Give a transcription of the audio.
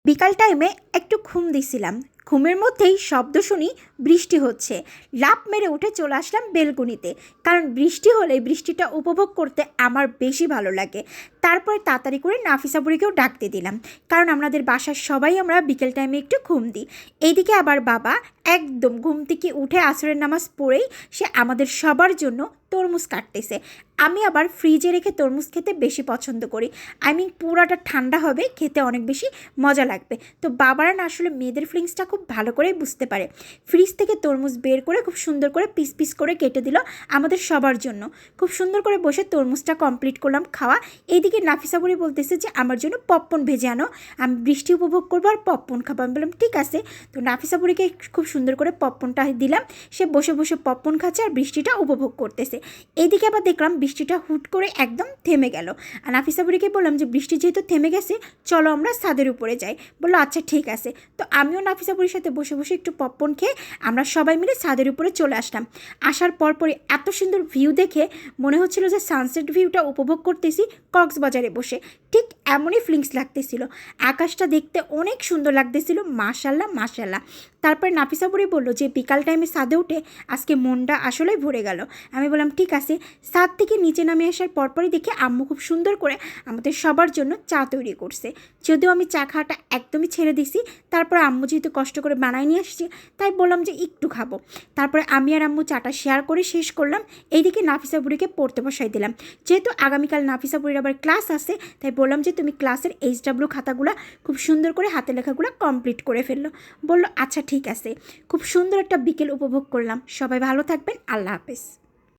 বিকাল টাইমে একটু ঘুম দিছিলাম, ঘুমের মধ্যেই শব্দ শুনি বৃষ্টি হচ্ছে। লাফ মেরে উঠে চলে আসলাম বেলকনিতে, কারণ বৃষ্টি হলে বৃষ্টিটা উপভোগ করতে আমার বেশি ভালো লাগে। তারপরে তাড়াতাড়ি করে নাফিসা বুড়িকেও ডাকতে দিলাম, কারণ আমাদের বাসার সবাই আমরা বিকেল টাইমে একটু ঘুম দিই। এইদিকে আবার বাবা একদম ঘুম থেকে উঠে আসরের নামাজ পড়েই সে আমাদের সবার জন্য তরমুজ কাটতেছে। আমি আবার ফ্রিজে রেখে তরমুজ খেতে বেশি পছন্দ করি। পুরাটা ঠান্ডা হবে, খেতে অনেক বেশি মজা লাগবে। তো বাবারা না আসলে মেয়েদের ফিলিংসটা খুব ভালো করেই বুঝতে পারে। ফ্রিজ থেকে তরমুজ বের করে খুব সুন্দর করে পিস পিস করে কেটে দিল আমাদের সবার জন্য। খুব সুন্দর করে বসে তরমুজটা কমপ্লিট করলাম খাওয়া। এইদিকে নাফিসা বুড়ি বলতেছে যে আমার জন্য পপকর্ন ভেজে আনো, আমি বৃষ্টি উপভোগ করবো আর পপকর্ন খাবো। আমি বললাম ঠিক আছে। তো নাফিসা বুড়িকে খুব সুন্দর করে পপকর্নটা দিলাম, সে বসে বসে পপকর্ন খাচ্ছে আর বৃষ্টিটা উপভোগ করতেছে। এইদিকে আবার দেখলাম বৃষ্টিটা হুট করে একদম থেমে গেল। আর নাফিসা বুড়িকে বললাম যে বৃষ্টি যেহেতু থেমে গেছে, চলো আমরা ছাদের উপরে যাই। বললো আচ্ছা ঠিক আছে। তো আমিও নাফিসা বুড়ির সাথে বসে বসে একটু পপকর্ন খেয়ে আমরা সবাই মিলে ছাদের উপরে চলে আসলাম। আসার পরপরই এত সুন্দর ভিউ দেখে মনে হচ্ছিল যে সানসেট ভিউটা উপভোগ করতেছি কক্সবাজারে বসে। ঠিক এমনই ফিলিংস লাগতেছিল। আকাশটা দেখতে অনেক সুন্দর লাগতেছিল, মাশাল্লাহ মাশাল্লাহ। তারপরে নাফিসা বুড়ি বললো যে বিকাল টাইমে ছাদে উঠে আজকে মনটা আসলেই ভরে গেল। আমি বললাম ঠিক আছে। ছাদ থেকে নিচে নামে আসার পরপরই দেখে আম্মু খুব সুন্দর করে আমাদের সবার জন্য চা তৈরি করছে। যদিও আমি চা খাওয়াটা একদমই ছেড়ে দিছি, তারপরে আম্মু যেহেতু কষ্ট করে বানাই নিয়ে আসছে তাই বললাম যে একটু খাবো। তারপরে আমি আর আম্মু চাটা শেয়ার করে শেষ করলাম। এইদিকে নাফিসা বুড়িকে পড়তে বসাই দিলাম। যেহেতু আগামীকাল নাফিসা বুড়ির আবার ক্লাস আছে, তাই বললাম যে তুমি ক্লাসের HW খাতাগুলো খুব সুন্দর করে হাতে লেখাগুলো কমপ্লিট করে ফেললো। বললো আচ্ছা ঠিক আছে। খুব সুন্দর একটা বিকেল উপভোগ করলাম। সবাই ভালো থাকবেন, আল্লাহ হাফেজ।